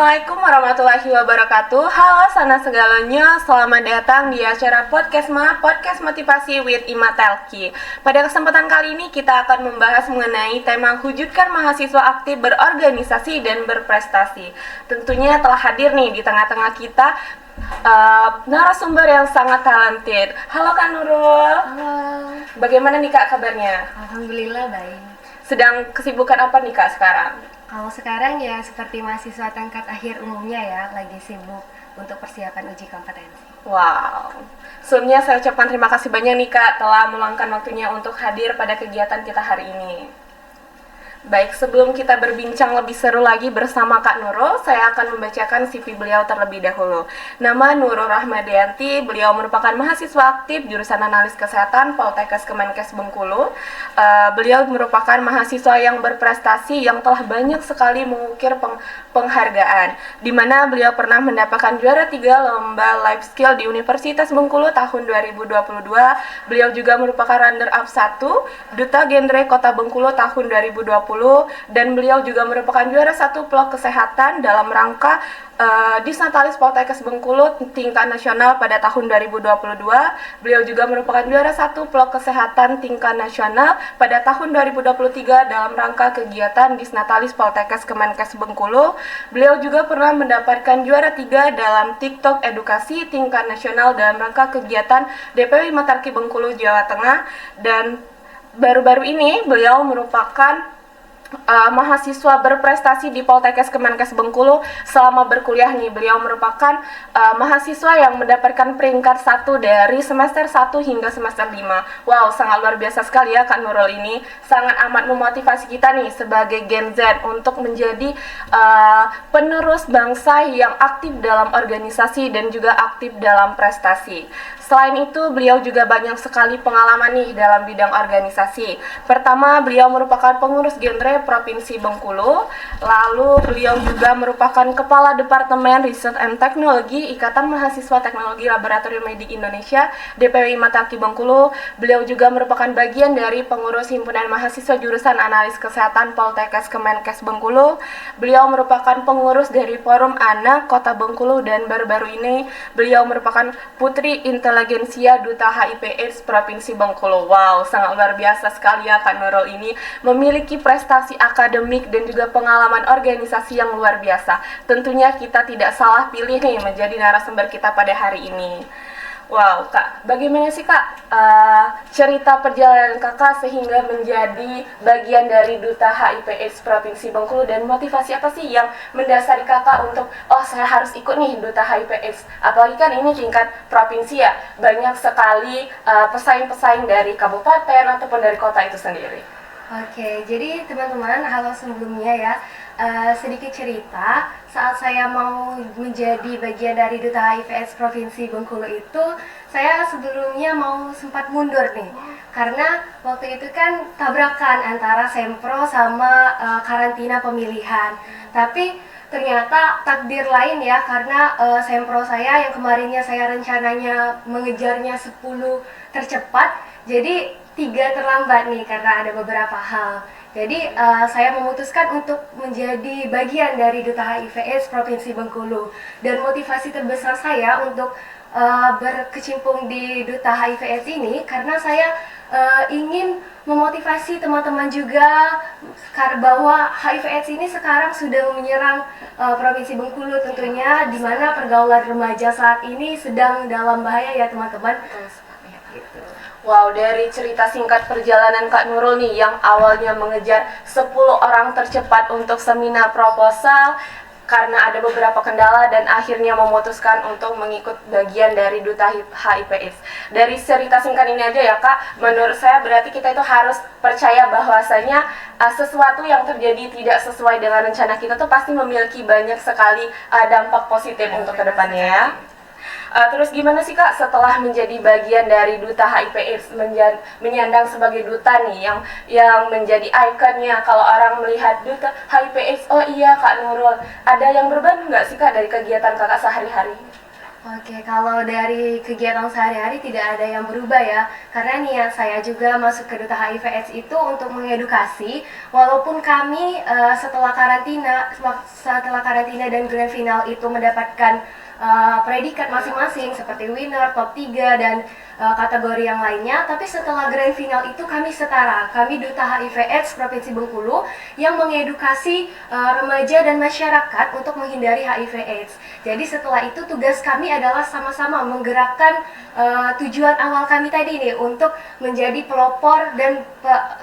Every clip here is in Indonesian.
Assalamualaikum warahmatullahi wabarakatuh. Halo sana segalanya, selamat datang di acara podcast motivasi with Ima Telki. Pada kesempatan kali ini kita akan membahas mengenai tema wujudkan mahasiswa aktif berorganisasi dan berprestasi. Tentunya telah hadir nih di tengah-tengah kita narasumber yang sangat talented. Halo Kak Nurul. Halo. Bagaimana nih Kak kabarnya? Alhamdulillah baik. Sedang kesibukan apa nih Kak sekarang? Kalau sekarang ya seperti mahasiswa tingkat akhir umumnya ya, lagi sibuk untuk persiapan uji kompetensi. Wow. Sebelumnya saya ucapkan terima kasih banyak nih Kak telah meluangkan waktunya untuk hadir pada kegiatan kita hari ini. Baik, sebelum kita berbincang lebih seru lagi bersama Kak Nurul, saya akan membacakan CV beliau terlebih dahulu. Nama Nurul Rahmadianti, beliau merupakan mahasiswa aktif jurusan Analis Kesehatan Poltekkes Kemenkes Bengkulu. Beliau merupakan mahasiswa yang berprestasi yang telah banyak sekali mengukir penghargaan, di mana beliau pernah mendapatkan juara 3 lomba life skill di Universitas Bengkulu tahun 2022. Beliau juga merupakan runner-up 1 Duta Genre Kota Bengkulu tahun 2020. Dan beliau juga merupakan juara 1 Plok Kesehatan dalam rangka Disnatalis Poltekkes Bengkulu tingkat nasional pada tahun 2022. Beliau juga merupakan juara 1 Plok Kesehatan tingkat nasional pada tahun 2023 dalam rangka kegiatan Disnatalis Poltekkes Kemenkes Bengkulu. Beliau juga pernah mendapatkan juara 3 dalam TikTok Edukasi tingkat nasional dalam rangka kegiatan DPW Matarki Bengkulu, Jawa Tengah. Dan baru-baru ini beliau merupakan mahasiswa berprestasi di Poltekkes Kemenkes Bengkulu. Selama berkuliah nih, beliau merupakan mahasiswa yang mendapatkan peringkat 1 dari semester 1 hingga semester 5. Wow, sangat luar biasa sekali ya Kak Nurul ini. Sangat amat memotivasi kita nih sebagai Gen Z untuk menjadi penerus bangsa yang aktif dalam organisasi dan juga aktif dalam prestasi. Selain itu, beliau juga banyak sekali pengalaman nih dalam bidang organisasi. Pertama, beliau merupakan pengurus genre Provinsi Bengkulu. Lalu beliau juga merupakan Kepala Departemen Riset and Teknologi Ikatan Mahasiswa Teknologi Laboratorium Medik Indonesia DPWI Matarki Bengkulu. Beliau juga merupakan bagian dari pengurus himpunan mahasiswa jurusan Analis Kesehatan Poltekkes Kemenkes Bengkulu. Beliau merupakan pengurus dari Forum Anak Kota Bengkulu, dan baru-baru ini beliau merupakan Putri Inteligensia Duta HIV/AIDS Provinsi Bengkulu. Wow, sangat luar biasa sekali ya Kak Nurul ini, memiliki prestasi akademik dan juga pengalaman organisasi yang luar biasa. Tentunya kita tidak salah pilih nih menjadi narasumber kita pada hari ini. Wow, Kak, bagaimana sih Kak cerita perjalanan Kakak sehingga menjadi bagian dari Duta HIV/AIDS Provinsi Bengkulu, dan motivasi apa sih yang mendasari Kakak untuk saya harus ikut nih Duta HIV/AIDS? Apalagi kan ini tingkat provinsi ya, banyak sekali pesaing-pesaing dari kabupaten ataupun dari kota itu sendiri. Oke, jadi teman-teman, halo sebelumnya ya. Sedikit cerita, saat saya mau menjadi bagian dari Duta HIV/AIDS Provinsi Bengkulu itu, saya sebelumnya mau sempat mundur nih. Karena waktu itu kan tabrakan antara Sempro sama karantina pemilihan. Tapi ternyata takdir lain ya, karena Sempro saya yang kemarinnya saya rencananya mengejarnya 10 tercepat, jadi 3 terlambat nih karena ada beberapa hal. Jadi saya memutuskan untuk menjadi bagian dari Duta HIV/AIDS Provinsi Bengkulu. Dan motivasi terbesar saya untuk berkecimpung di Duta HIV/AIDS ini karena saya ingin memotivasi teman-teman juga bahwa HIV/AIDS ini sekarang sudah menyerang Provinsi Bengkulu tentunya, di mana pergaulan remaja saat ini sedang dalam bahaya ya teman-teman. Wow, dari cerita singkat perjalanan Kak Nurul nih yang awalnya mengejar 10 orang tercepat untuk seminar proposal, karena ada beberapa kendala dan akhirnya memutuskan untuk mengikut bagian dari Duta HIV/AIDS. Dari cerita singkat ini aja ya Kak, menurut saya berarti kita itu harus percaya bahwasanya sesuatu yang terjadi tidak sesuai dengan rencana kita tuh pasti memiliki banyak sekali dampak positif untuk kedepannya ya. Terus gimana sih Kak setelah menjadi bagian dari Duta HIV/AIDS, menyandang sebagai duta nih yang menjadi ikonnya kalau orang melihat Duta HIV/AIDS, oh iya Kak Nurul, ada yang berbeda nggak sih Kak dari kegiatan Kakak sehari-hari? Oke, kalau dari kegiatan sehari-hari tidak ada yang berubah ya. Karena niat saya juga masuk ke Duta HIV/AIDS itu untuk mengedukasi. Walaupun kami setelah karantina dan grand final itu mendapatkan predikat masing-masing seperti winner, top 3 dan kategori yang lainnya, tapi setelah grand final itu kami setara. Kami Duta HIV/AIDS Provinsi Bengkulu yang mengedukasi remaja dan masyarakat untuk menghindari HIV/AIDS. Jadi setelah itu tugas kami adalah sama-sama menggerakkan tujuan awal kami tadi nih untuk menjadi pelopor dan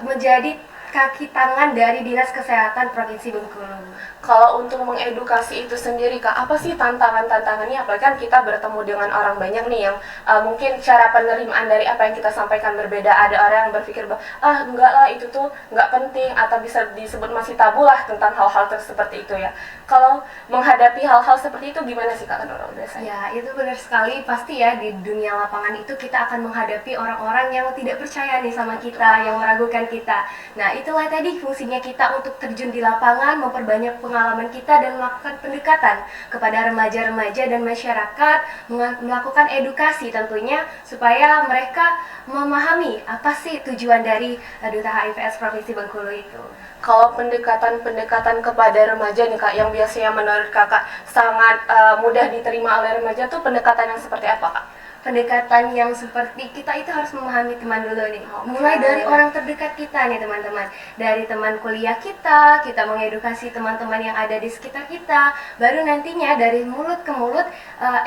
menjadi kaki tangan dari Dinas Kesehatan Provinsi Bengkulu. Kalau untuk mengedukasi itu sendiri Kak, apa sih tantangannya? Apalagi kan kita bertemu dengan orang banyak nih yang mungkin cara penerimaan dari apa yang kita sampaikan berbeda. Ada orang yang berpikir bahwa enggak lah, itu tuh enggak penting, atau bisa disebut masih tabu lah tentang hal-hal seperti itu ya. Kalau menghadapi hal-hal seperti itu gimana sih Kak Nurul biasanya? Ya, itu benar sekali. Pasti ya di dunia lapangan itu kita akan menghadapi orang-orang yang tidak percaya nih sama kita, yang meragukan kita. Nah, itulah tadi fungsinya kita untuk terjun di lapangan, memperbanyak pengalaman kita dan melakukan pendekatan kepada remaja-remaja dan masyarakat, melakukan edukasi tentunya supaya mereka memahami apa sih tujuan dari Duta HIV/AIDS Provinsi Bengkulu itu. Kalau pendekatan kepada remaja nih Kak, yang biasanya menurut Kakak sangat mudah diterima oleh remaja tuh pendekatan yang seperti apa Kak? Pendekatan yang seperti kita itu harus memahami teman dulu nih. Mulai dari orang terdekat kita nih teman-teman. Dari teman kuliah kita mengedukasi teman-teman yang ada di sekitar kita. Baru nantinya dari mulut ke mulut,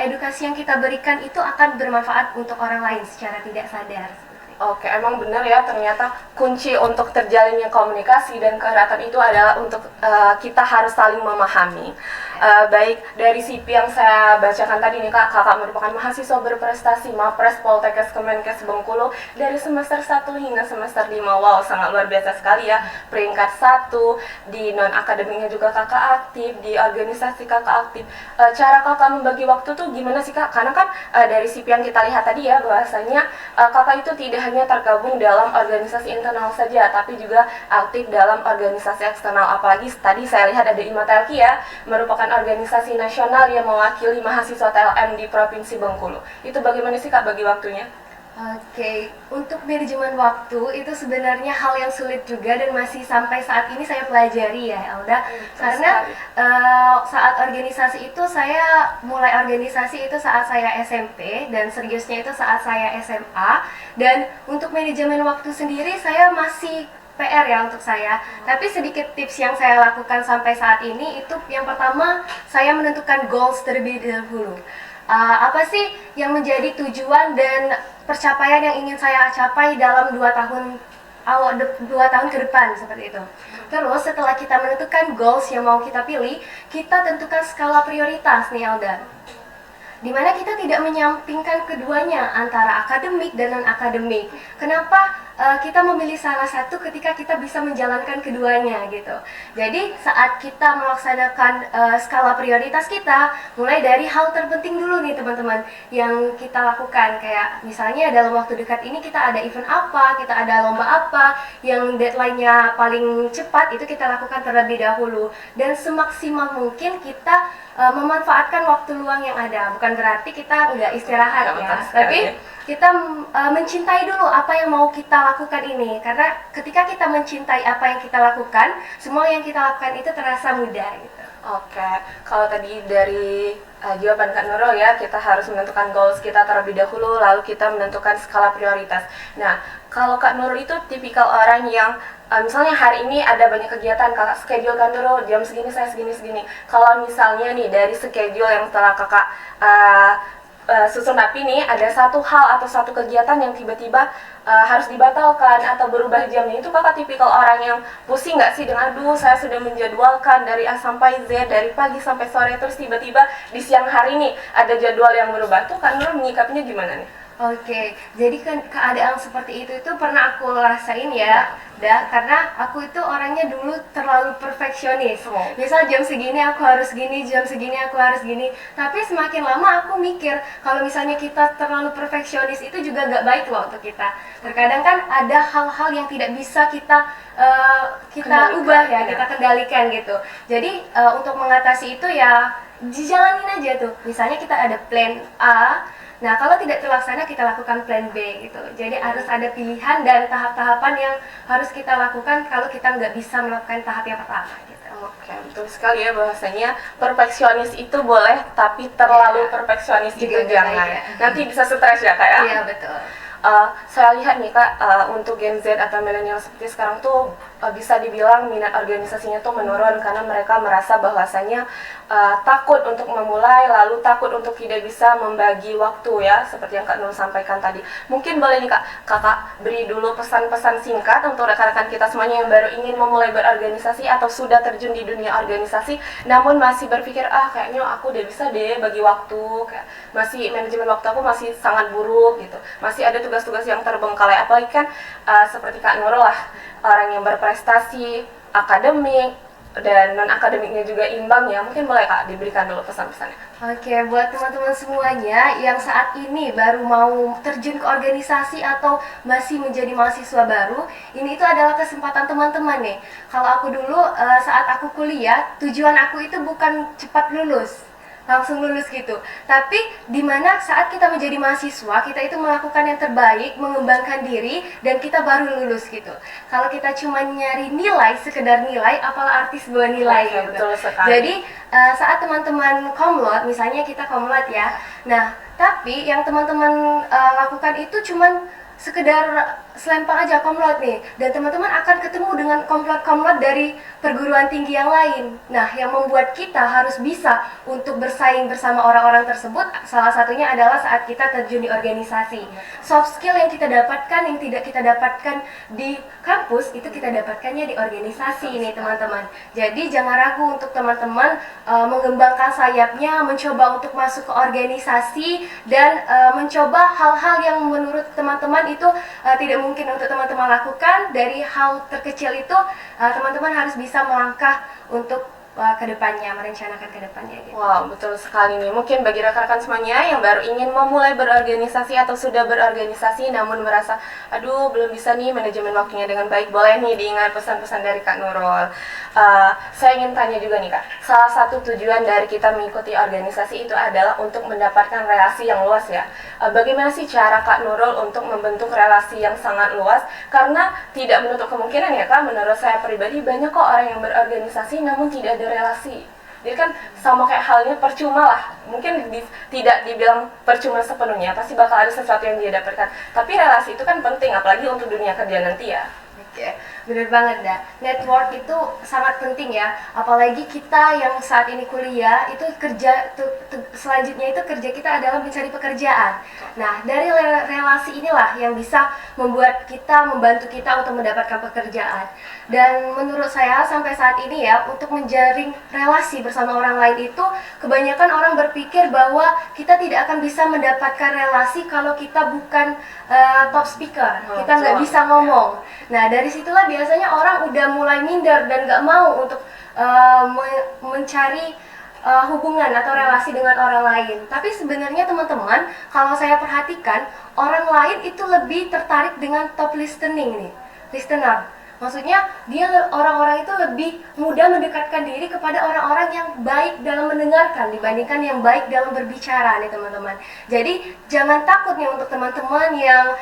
edukasi yang kita berikan itu akan bermanfaat untuk orang lain secara tidak sadar. Oke, emang benar ya, ternyata kunci untuk terjalinnya komunikasi dan keeratan itu adalah untuk kita harus saling memahami. Baik, dari CV yang saya bacakan tadi nih Kak, Kakak merupakan mahasiswa berprestasi Mapres Poltekkes Kemenkes Bengkulu dari semester 1 hingga semester 5. Wow, sangat luar biasa sekali ya. Peringkat 1, di non-akademiknya juga Kakak aktif, di organisasi Kakak aktif. Cara Kakak membagi waktu tuh gimana sih Kak? Karena kan dari CV yang kita lihat tadi ya, bahwasanya Kakak itu tidak hanya tergabung dalam organisasi internal saja, tapi juga aktif dalam organisasi eksternal. Apalagi tadi saya lihat ada Imatelki ya, merupakan organisasi nasional yang mewakili mahasiswa TLM di Provinsi Bengkulu. Itu bagaimana sih Kak bagi waktunya? Oke, untuk manajemen waktu itu sebenarnya hal yang sulit juga dan masih sampai saat ini saya pelajari ya Elda. Karena saat organisasi itu saya mulai organisasi itu saat saya SMP dan seriusnya itu saat saya SMA. Dan untuk manajemen waktu sendiri saya masih PR ya untuk saya. Tapi sedikit tips yang saya lakukan sampai saat ini itu yang pertama saya menentukan goals terlebih dahulu. Apa sih yang menjadi tujuan dan pencapaian yang ingin saya capai dalam 2 tahun ke depan seperti itu. Terus setelah kita menentukan goals yang mau kita pilih, kita tentukan skala prioritas nih Alda. Dimana kita tidak menyampingkan keduanya antara akademik dan non-akademik. Kenapa kita memilih salah satu ketika kita bisa menjalankan keduanya gitu. Jadi saat kita melaksanakan skala prioritas kita, mulai dari hal terpenting dulu nih teman-teman yang kita lakukan. Kayak misalnya dalam waktu dekat ini kita ada event apa, kita ada lomba apa, yang deadline-nya paling cepat itu kita lakukan terlebih dahulu. Dan semaksimal mungkin kita memanfaatkan waktu luang yang ada. Bukan berarti kita nggak istirahat ya, tapi kita mencintai dulu apa yang mau kita lakukan ini. Karena ketika kita mencintai apa yang kita lakukan, semua yang kita lakukan itu terasa mudah gitu. Oke, kalau tadi dari jawaban Kak Nurul ya, kita harus menentukan goals kita terlebih dahulu, lalu kita menentukan skala prioritas. Nah, kalau Kak Nurul itu tipikal orang yang misalnya hari ini ada banyak kegiatan, Kakak schedule Kak Nurul jam segini saya segini. Kalau misalnya nih dari schedule yang telah Kakak susun rapi nih, ada satu hal atau satu kegiatan yang tiba-tiba harus dibatalkan atau berubah jamnya, itu Kakak tipikal orang yang pusing nggak sih dengan aduh saya sudah menjadwalkan dari A sampai Z, dari pagi sampai sore, terus tiba-tiba di siang hari nih ada jadwal yang berubah, tuh Kak Nurul menyikapinya gimana nih? Oke, jadi keadaan seperti itu pernah aku rasain ya, karena aku itu orangnya dulu terlalu perfeksionis. Oh. Misal jam segini aku harus gini, jam segini aku harus gini. Tapi semakin lama aku mikir kalau misalnya kita terlalu perfeksionis itu juga gak baik loh untuk kita. Terkadang kan ada hal-hal yang tidak bisa kita ubah ya, kita kendalikan gitu. Jadi untuk mengatasi itu ya dijalanin aja tuh. Misalnya kita ada plan A. Nah, kalau tidak terlaksana, kita lakukan plan B gitu. Jadi harus ada pilihan dan tahap-tahapan yang harus kita lakukan kalau kita nggak bisa melakukan tahap yang pertama gitu. Oke, betul sekali ya, bahwasanya perfeksionis itu boleh, tapi terlalu perfeksionis itu jangan. Ya. Nanti bisa stres ya Kak ya? Iya, betul. Saya lihat nih Kak, untuk Gen Z atau milenial seperti sekarang tuh bisa dibilang minat organisasinya tuh menurun karena mereka merasa bahwasanya takut untuk memulai, lalu takut untuk tidak bisa membagi waktu ya, seperti yang Kak Nur sampaikan tadi. Mungkin boleh nih Kakak beri dulu pesan-pesan singkat untuk rekan-rekan kita semuanya yang baru ingin memulai berorganisasi atau sudah terjun di dunia organisasi namun masih berpikir kayaknya aku udah bisa deh bagi waktu, kayak masih manajemen waktu aku masih sangat buruk gitu, masih ada tugas-tugas yang terbengkalai, apalagi kan seperti Kak Nurul lah, orang yang berprestasi akademik dan non akademiknya juga imbang ya. Mungkin boleh Kak diberikan dulu pesan-pesannya. Oke, buat teman-teman semuanya yang saat ini baru mau terjun ke organisasi atau masih menjadi mahasiswa baru, ini itu adalah kesempatan teman-teman nih. Kalau aku dulu saat aku kuliah, tujuan aku itu bukan cepat lulus, langsung lulus gitu. Tapi dimana saat kita menjadi mahasiswa, kita itu melakukan yang terbaik, mengembangkan diri, dan kita baru lulus gitu. Kalau kita cuma nyari nilai, sekedar nilai, apalah arti sebuah nilai gitu. Betul sekali. Jadi saat teman-teman komlot, misalnya kita komlot ya, nah tapi yang teman-teman lakukan itu cuman sekedar selempang aja komlot nih, dan teman-teman akan ketemu dengan komlot-komlot dari perguruan tinggi yang lain. Nah, yang membuat kita harus bisa untuk bersaing bersama orang-orang tersebut, salah satunya adalah saat kita terjun di organisasi. Soft skill yang kita dapatkan, yang tidak kita dapatkan di kampus, itu kita dapatkannya di organisasi ini teman-teman. Jadi jangan ragu untuk teman-teman mengembangkan sayapnya, mencoba untuk masuk ke organisasi, dan mencoba hal-hal yang menurut teman-teman itu tidak mungkin untuk teman-teman lakukan. Dari hal terkecil itu teman-teman harus bisa melangkah untuk kedepannya, merencanakan kedepannya gitu. Wow, betul sekali nih. Mungkin bagi rekan-rekan semuanya yang baru ingin memulai berorganisasi atau sudah berorganisasi namun merasa aduh belum bisa nih manajemen waktunya dengan baik, boleh nih diingat pesan-pesan dari Kak Nurul. Saya ingin tanya juga nih Kak, salah satu tujuan dari kita mengikuti organisasi itu adalah untuk mendapatkan relasi yang luas ya. Bagaimana sih cara Kak Nurul untuk membentuk relasi yang sangat luas? Karena tidak menutup kemungkinan ya Kak, menurut saya pribadi banyak kok orang yang berorganisasi namun tidak ada relasi. Jadi kan sama kayak halnya percuma lah. Mungkin tidak dibilang percuma sepenuhnya, pasti bakal ada sesuatu yang dia dapatkan. Tapi relasi itu kan penting, apalagi untuk dunia kerja nanti ya. Oke, bener banget dah. Network itu sangat penting ya. Apalagi kita yang saat ini kuliah, itu kerja selanjutnya itu kerja kita adalah mencari pekerjaan. Nah, dari relasi inilah yang bisa membantu kita untuk mendapatkan pekerjaan. Dan menurut saya sampai saat ini ya, untuk menjaring relasi bersama orang lain itu kebanyakan orang berpikir bahwa kita tidak akan bisa mendapatkan relasi kalau kita bukan top speaker, kita nggak bisa ngomong. Nah, dari situlah biasanya orang udah mulai minder dan nggak mau untuk mencari hubungan atau relasi dengan orang lain. Tapi sebenarnya teman-teman, kalau saya perhatikan, orang lain itu lebih tertarik dengan top listener. Maksudnya orang-orang itu lebih mudah mendekatkan diri kepada orang-orang yang baik dalam mendengarkan dibandingkan yang baik dalam berbicara nih teman-teman. Jadi jangan takut nih untuk teman-teman yang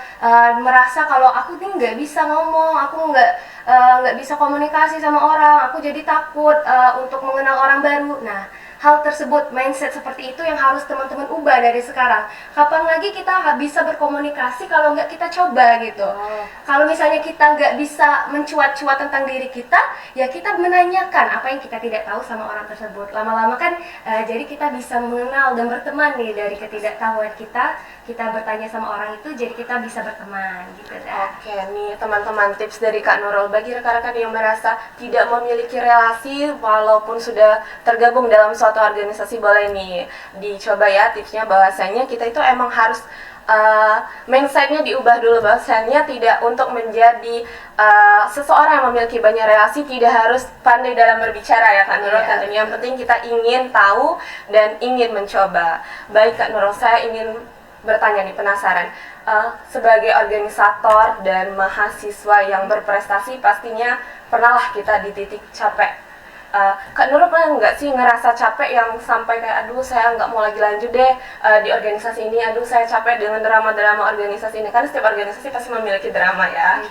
merasa kalau aku nih nggak bisa ngomong, aku nggak bisa komunikasi sama orang, aku jadi takut untuk mengenal orang baru. Nah, hal tersebut, mindset seperti itu yang harus teman-teman ubah dari sekarang. Kapan lagi kita bisa berkomunikasi kalau nggak kita coba gitu. Kalau misalnya kita nggak bisa mencuat-cuat tentang diri kita, ya kita menanyakan apa yang kita tidak tahu sama orang tersebut. Lama-lama kan jadi kita bisa mengenal dan berteman nih dari ketidaktahuan kita. Kita bertanya sama orang itu, jadi kita bisa berteman gitu dah. Oke, nih teman-teman, tips dari Kak Nurul bagi rekan-rekan yang merasa tidak memiliki relasi walaupun sudah tergabung dalam suatu organisasi, boleh nih dicoba ya tipsnya, bahwasanya kita itu emang harus mindsetnya diubah dulu, bahwasanya tidak untuk menjadi seseorang yang memiliki banyak relasi tidak harus pandai dalam berbicara ya Kak Nurul. Tentunya yang penting kita ingin tahu dan ingin mencoba. Baik Kak Nurul, saya ingin bertanya nih, penasaran. Sebagai organisator dan mahasiswa yang berprestasi, pastinya pernahlah kita di titik capek. Kak Nurul pernah nggak sih ngerasa capek yang sampai kayak aduh saya nggak mau lagi lanjut deh di organisasi ini, aduh saya capek dengan drama-drama organisasi ini, kan setiap organisasi pasti memiliki drama ya.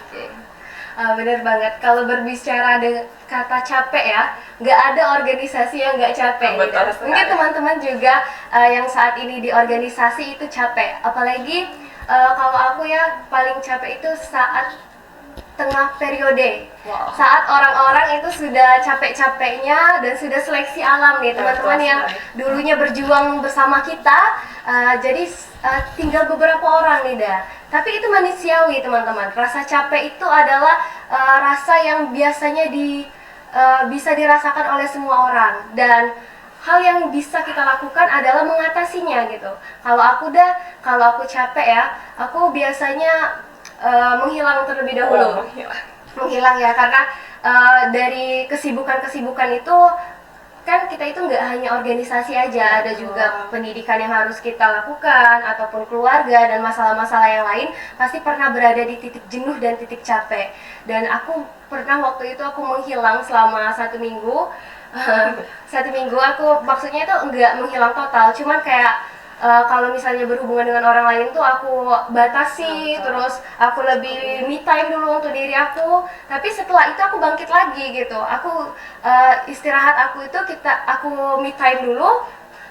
Bener banget, kalau berbicara dengan kata capek ya, nggak ada organisasi yang nggak capek gitu. Mungkin teman-teman juga yang saat ini di organisasi itu capek, apalagi kalau aku ya paling capek itu saat tengah periode. Saat orang-orang itu sudah capek-capeknya dan sudah seleksi alam nih teman-teman yang dulunya berjuang bersama kita, jadi tinggal beberapa orang nih dah. Tapi itu manusiawi teman-teman. Rasa capek itu adalah rasa yang biasanya bisa dirasakan oleh semua orang, dan hal yang bisa kita lakukan adalah mengatasinya gitu. Kalau aku capek ya, aku biasanya menghilang terlebih dahulu. Menghilang ya, karena dari kesibukan-kesibukan itu kan kita itu nggak hanya organisasi aja, ada juga pendidikan yang harus kita lakukan ataupun keluarga dan masalah-masalah yang lain. Pasti pernah berada di titik jenuh dan titik capek, dan aku pernah waktu itu aku menghilang selama 1 minggu. 1 minggu aku maksudnya itu nggak menghilang total, cuman kayak kalau misalnya berhubungan dengan orang lain tuh aku batasi, terus aku lebih me time dulu untuk diri aku. Tapi setelah itu aku bangkit lagi gitu. Aku istirahat aku me time dulu,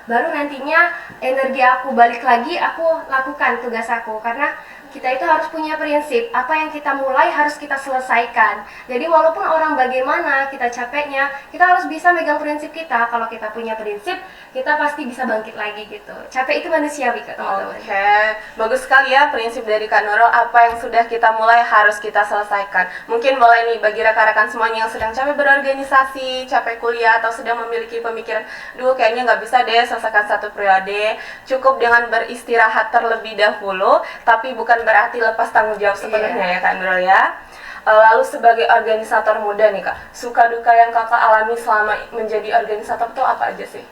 baru nantinya energi aku balik lagi, aku lakukan tugas aku. Karena kita itu harus punya prinsip, apa yang kita mulai harus kita selesaikan. Jadi walaupun orang bagaimana kita capeknya, kita harus bisa megang prinsip kita. Kalau kita punya prinsip, kita pasti bisa bangkit lagi gitu. Capek itu manusiawi Kak teman-teman. Oke, bagus sekali ya prinsip dari Kak Nurul, apa yang sudah kita mulai harus kita selesaikan. Mungkin boleh nih bagi rekan-rekan semuanya yang sedang capek berorganisasi, capek kuliah, atau sedang memiliki pemikiran, duh kayaknya nggak bisa deh selesaikan satu periode, cukup dengan beristirahat terlebih dahulu, tapi bukan berarti lepas tanggung jawab sepenuhnya ya Kak Nurul ya. Lalu sebagai organisator muda nih Kak, suka duka yang Kakak alami selama menjadi organisator itu apa aja sih?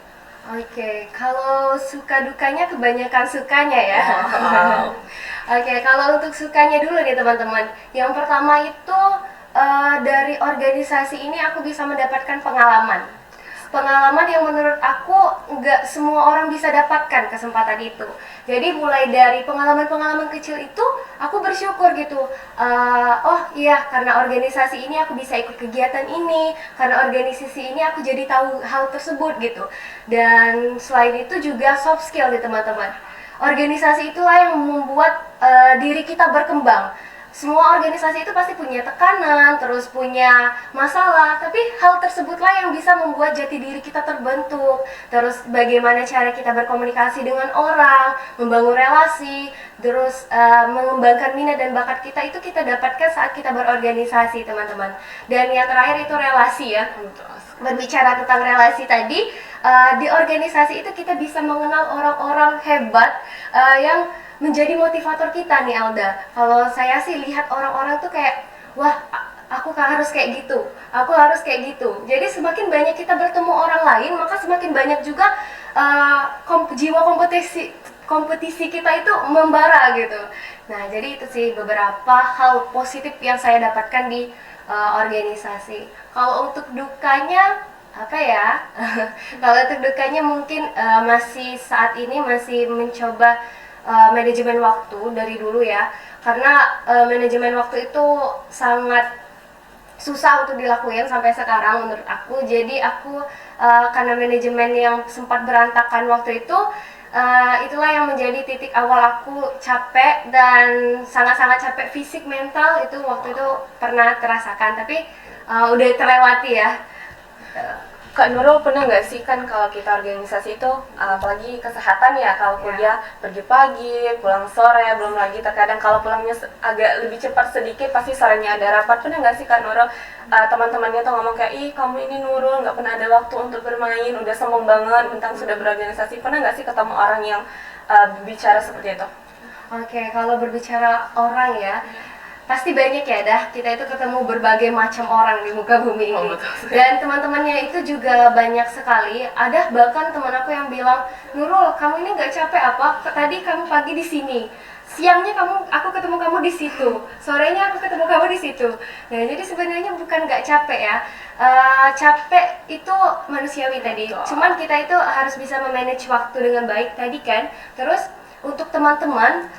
Oke, kalau suka dukanya kebanyakan sukanya ya. Oke, kalau untuk sukanya dulu nih teman-teman. Yang pertama itu dari organisasi ini aku bisa mendapatkan pengalaman. Pengalaman yang menurut aku nggak semua orang bisa dapatkan kesempatan itu. Jadi mulai dari pengalaman-pengalaman kecil itu aku bersyukur gitu. Oh iya, karena organisasi ini aku bisa ikut kegiatan ini, karena organisasi ini aku jadi tahu hal tersebut gitu. Dan selain itu juga soft skill nih teman-teman. Organisasi itulah yang membuat diri kita berkembang. Semua organisasi itu pasti punya tekanan, terus punya masalah, tapi hal tersebutlah yang bisa membuat jati diri kita terbentuk. Terus bagaimana cara kita berkomunikasi dengan orang, membangun relasi, terus mengembangkan minat dan bakat kita itu kita dapatkan saat kita berorganisasi teman-teman. Dan yang terakhir itu relasi ya. Berbicara tentang relasi tadi, di organisasi itu kita bisa mengenal orang-orang hebat yang menjadi motivator kita nih Alda. Kalau saya sih lihat orang-orang tuh kayak, wah aku harus kayak gitu, aku harus kayak gitu. Jadi semakin banyak kita bertemu orang lain, maka semakin banyak juga jiwa kompetisi kita itu membara gitu. Nah jadi itu sih beberapa hal positif yang saya dapatkan di organisasi. Kalau untuk dukanya apa ya? Kalau untuk dukanya mungkin masih saat ini masih mencoba manajemen waktu dari dulu ya, karena manajemen waktu itu sangat susah untuk dilakuin sampai sekarang menurut aku. Jadi aku karena manajemen yang sempat berantakan waktu itu, itulah yang menjadi titik awal aku capek dan sangat-sangat capek fisik, mental itu waktu itu pernah terasakan, tapi udah terlewati ya. Kak Nurul pernah nggak sih, kan kalau kita organisasi itu apalagi kesehatan ya, kalau kuliah pergi pagi, pulang sore, belum lagi terkadang kalau pulangnya agak lebih cepat sedikit pasti sorenya ada rapat. Pernah nggak sih Kak Nurul teman-temannya tuh ngomong kayak, ih kamu ini Nurul nggak pernah ada waktu untuk bermain, udah sombong banget tentang sudah berorganisasi. Pernah nggak sih ketemu orang yang bicara seperti itu? Oke, kalau berbicara orang ya, pasti banyak ya dah kita itu ketemu berbagai macam orang di muka bumi ini. Dan teman-temannya itu juga banyak sekali. Ada bahkan teman aku yang bilang, Nurul, kamu ini nggak capek apa? Tadi kamu pagi di sini, siangnya aku ketemu kamu di situ, sorenya aku ketemu kamu di situ. Nah, jadi sebenarnya bukan nggak capek ya. Capek itu manusiawi tadi. Cuman kita itu harus bisa memanage waktu dengan baik tadi kan. Terus untuk teman-teman,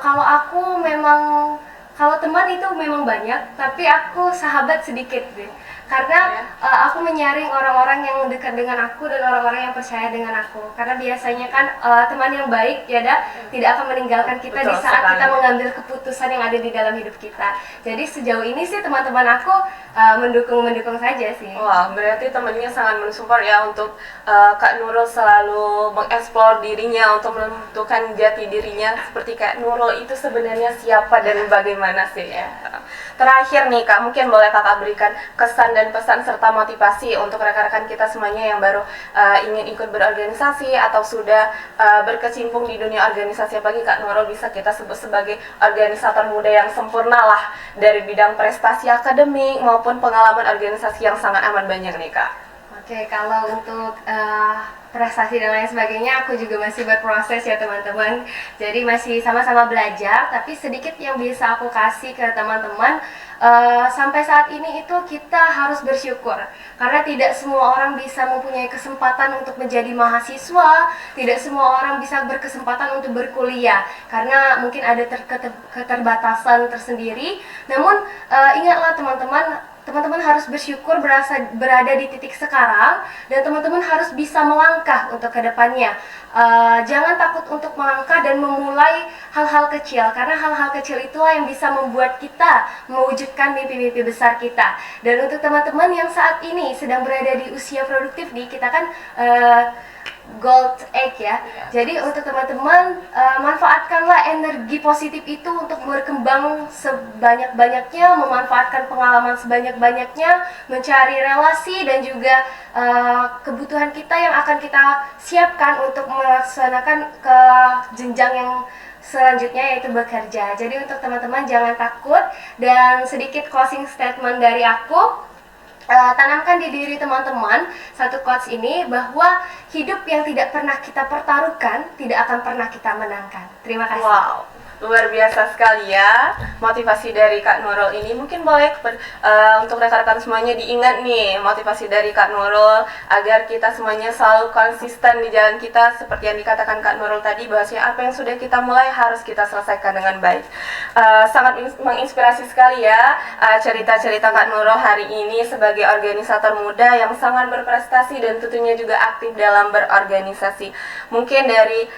kalau aku memang kalau teman itu memang banyak, tapi aku sahabat sedikit deh. Karena aku menyaring orang-orang yang dekat dengan aku dan orang-orang yang percaya dengan aku. Karena biasanya kan teman yang baik ya dah tidak akan meninggalkan kita di saat kita mengambil keputusan yang ada di dalam hidup kita. Jadi sejauh ini sih teman-teman aku mendukung saja sih. Wah, berarti temennya sangat mensupport ya untuk Kak Nurul selalu mengeksplor dirinya untuk menentukan jati dirinya seperti Kak Nurul itu sebenarnya siapa dan bagaimana sih ya. Terakhir nih Kak, mungkin boleh Kakak berikan kesan dan pesan serta motivasi untuk rekan-rekan kita semuanya yang baru ingin ikut berorganisasi atau sudah berkecimpung di dunia organisasi, apalagi Kak Nurul bisa kita sebut sebagai organisator muda yang sempurna lah dari bidang prestasi akademik maupun pengalaman organisasi yang sangat amat banyak nih Kak. Oke, kalau untuk prestasi dan lain sebagainya, aku juga masih berproses ya teman-teman. Jadi masih sama-sama belajar, tapi sedikit yang bisa aku kasih ke teman-teman, sampai saat ini itu kita harus bersyukur. Karena tidak semua orang bisa mempunyai kesempatan untuk menjadi mahasiswa, tidak semua orang bisa berkesempatan untuk berkuliah. Karena mungkin ada keterbatasan tersendiri. Namun ingatlah teman-teman harus bersyukur berada di titik sekarang, dan teman-teman harus bisa melangkah untuk kedepannya. Jangan takut untuk melangkah dan memulai hal-hal kecil, karena hal-hal kecil itulah yang bisa membuat kita mewujudkan mimpi-mimpi besar kita. Dan untuk teman-teman yang saat ini sedang berada di usia produktif nih, kita kan gold egg ya. Jadi untuk teman-teman manfaatkanlah energi positif itu untuk berkembang sebanyak-banyaknya, memanfaatkan pengalaman sebanyak-banyaknya, mencari relasi dan juga kebutuhan kita yang akan kita siapkan untuk melaksanakan ke jenjang yang selanjutnya, yaitu bekerja. Jadi untuk teman-teman jangan takut, dan sedikit closing statement dari aku. Tanamkan di diri teman-teman satu quotes ini, bahwa hidup yang tidak pernah kita pertaruhkan tidak akan pernah kita menangkan. Terima kasih. Wow, luar biasa sekali ya motivasi dari Kak Nurul ini. Mungkin boleh untuk rekan-rekan semuanya diingat nih motivasi dari Kak Nurul agar kita semuanya selalu konsisten di jalan kita, seperti yang dikatakan Kak Nurul tadi, bahwasanya apa yang sudah kita mulai harus kita selesaikan dengan baik. Sangat menginspirasi sekali ya cerita-cerita Kak Nurul hari ini sebagai organisator muda yang sangat berprestasi dan tentunya juga aktif dalam berorganisasi. Mungkin dari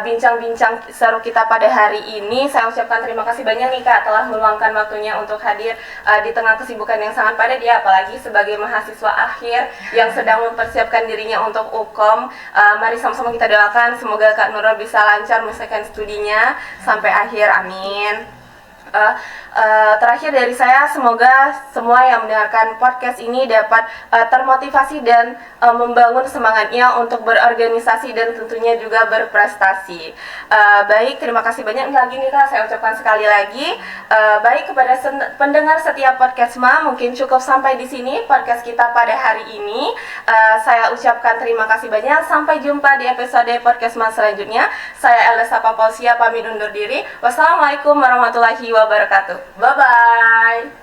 bincang-bincang seru kita pada hari ini, saya ucapkan terima kasih banyak nih Kak telah meluangkan waktunya untuk hadir di tengah kesibukan yang sangat padat ya, apalagi sebagai mahasiswa akhir yang sedang mempersiapkan dirinya untuk UKOM. Mari sama-sama kita doakan semoga Kak Nurul bisa lancar menyelesaikan studinya sampai akhir, amin. Terakhir dari saya, semoga semua yang mendengarkan podcast ini dapat termotivasi dan membangun semangatnya untuk berorganisasi dan tentunya juga berprestasi. Baik, terima kasih banyak lagi nih Kak, saya ucapkan sekali lagi. Baik, kepada pendengar setiap podcast mungkin cukup sampai di sini podcast kita pada hari ini. Saya ucapkan terima kasih banyak, sampai jumpa di episode podcast selanjutnya. Saya Elsa Papausia pamit undur diri. Wassalamualaikum warahmatullahi wabarakatuh. Bye-bye.